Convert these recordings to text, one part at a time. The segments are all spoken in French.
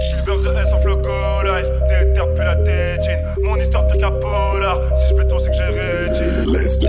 Silver the S en flow go life, déterre plus la tétine. Mon histoire pire qu'un polar, si je béton c'est que j'ai réti. Lester.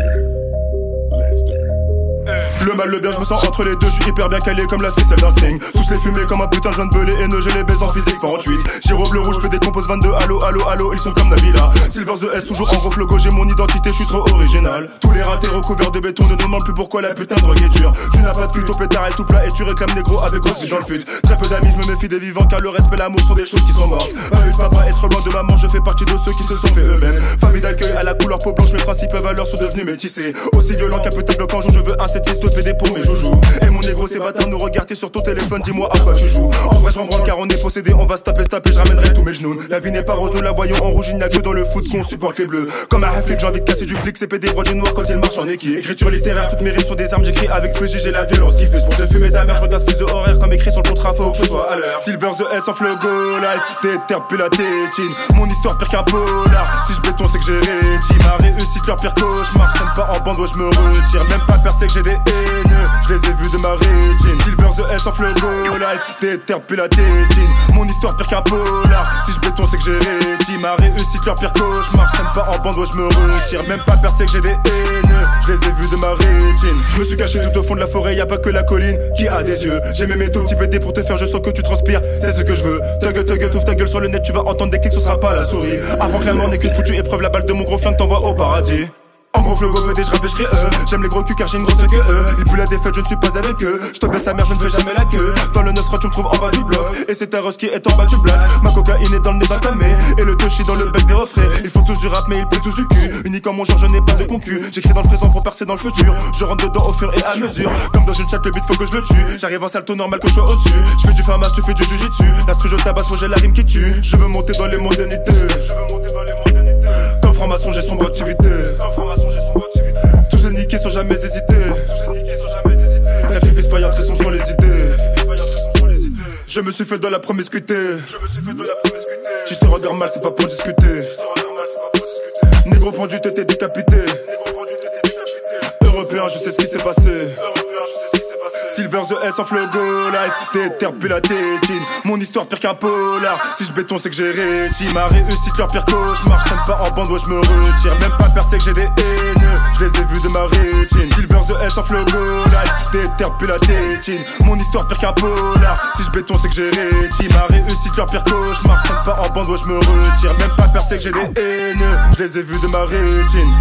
Le mal, le bien, je me sens entre les deux, je suis hyper bien calé comme la ficelle d'un string. Tous les fumés comme un putain de jeune belé haineux, je les baise en physique 48. Giro bleu rouge, je décompose 22, allo, ils sont comme Nabila. Silver the S, toujours en gros logo, j'ai mon identité, je suis trop original. Tous les ratés recouverts de béton ne demandent plus pourquoi la putain de drogue est dure. Tu n'as pas de pute, au pétard et tout plat, et tu réclames négro avec grosse vie dans le fut. Très peu d'amis, je me méfie des vivants, car le respect et l'amour sont des choses qui sont mortes. Pas eu de papa, être loin de maman, je fais partie de ceux qui se sont fait eux-mêmes. Famille d'accueil à la couleur peau blanche, mes principes et valeurs sont devenus métissés. Aussi violent qu'un putain de quand je veux un setiste PD pour mes joujoux. Et mon négro, ces bâtards nous regardent sur ton téléphone, dis-moi à quoi tu joues. En vrai, je m'en branle car on est possédé, on va se taper, je ramènerai tous mes genoux. La vie n'est pas rose, nous la voyons en rouge, il n'y a que dans le foot qu'on supporte les bleus. Comme un flic, j'ai envie de casser du flic, c'est PD broche noir quand il marche en équipe. Écriture littéraire, toutes mes rimes sont des armes, j'écris avec fusil, j'ai la violence qui fuse. Pour te fumer ta mère, je regarde fuseau horaire comme écrit sur le contrat, faut que je sois à l'heure. Silver the S en flow go life, déterre plus la tétine. Mon histoire pire qu'un polar, si je béton c'est que j'ai réti. Ma réussite leur pire cauchemar, je traîne pas en bande, ouais je me retire. Même pas percé que j'ai des haineux, je les ai vus de ma rétine. Silver the S en flow go life, déterre plus la tétine. Mon histoire pire qu'un polar, si je béton c'est que j'ai réti. Ma réussite leur pire cauchemar, je traîne pas en bande, ouais je me retire. Même pas percé que j'ai des haineux, je les ai vus de ma rétine. Je me suis caché tout au fond de la forêt, y'a pas que la colline qui a des yeux. J'ai mes métaux, petit PD pour te faire, je sens que tu transpires, c'est ce que je veux. Ta gueule, ouvre ta gueule sur le net, tu vas entendre des clics, ce sera pas la souris. Apprends que la mort n'est qu'une foutue épreuve, la balle de mon gros flingue t'envoie au paradis. En gros flow go PD, je rappe et je crie J'aime les gros culs car j'ai une grosse queue Ils puent la défaite, je ne suis pas avec eux. Je te baisse ta mère, je ne fais jamais la queue. Dans le 9 tu me trouves en bas du bloc. Et c'est ta rose qui est en bas du black. Ma cocaïne est dans le nez batamé. Et le touchy dans le bec des refrains. Ils font tous du rap mais ils puent tous du cul. Unique en mon genre, je n'ai pas de concu. J'écris dans le présent pour percer dans le futur. Je rentre dedans au fur et à mesure. Comme dans une chatte, le beat faut que je le tue. J'arrive en salto normal que je sois au-dessus. Je fais du famas, tu fais du jujitsu. L'instru je tabasse, moi j'ai la rime qui tue. Je veux monter dans les modernité. Comme franc-maçon j'ai son activité. Tous ces niqués sans jamais hésiter. Sacrifice paillant, très sont les idées. Je me suis fait dans la promiscuité. Si je te regarde mal, c'est pas pour discuter. Négro pendu, t'étais décapité. Européen, je sais ce qui s'est passé. Silver the S en flow go life, déterre plus la tétine. Mon histoire pire qu'un polar, si je béton c'est que j'ai réti. Ma réussite leur pire cauchemar, je traîne pas en bande, ouais je me retire. Même pas percé que j'ai des haineux, je les ai vus de ma rétine. Silver the S en flow go life, déterre plus la tétine. Mon histoire pire qu'un polar, si je béton c'est que j'ai réti. Ma réussite leur pire cauchemar, je traîne pas en bande, ouais je me retire. Même pas percé que j'ai des haineux, je les ai vus de ma rétine.